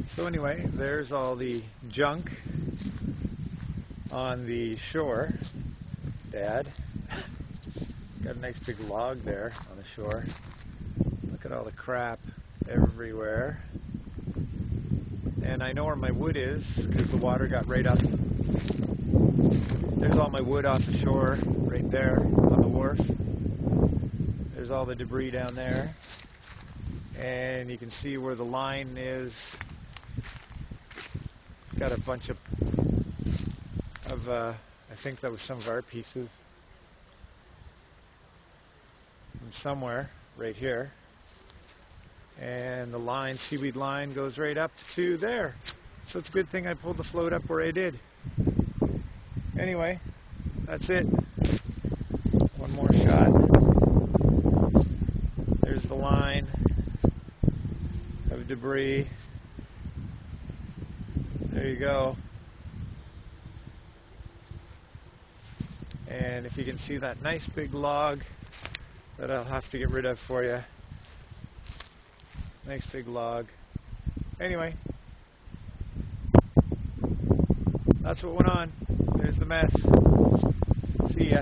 So anyway, there's all the junk on the shore. Dad, got a nice big log there on the shore. Look at all the crap everywhere. And I know where my wood is because the water got right up. There's all my wood off the shore right there on the wharf. There's all the debris down there. And you can see where the line is. Got a bunch of I think that was some of our pieces from somewhere right here. And the line, seaweed line, goes right up to there. So it's a good thing I pulled the float up where I did. Anyway, that's it. One more shot. There's the line of debris. There you go. And if you can see that nice big log that I'll have to get rid of for you. Nice big log. Anyway, that's what went on. There's the mess. See ya.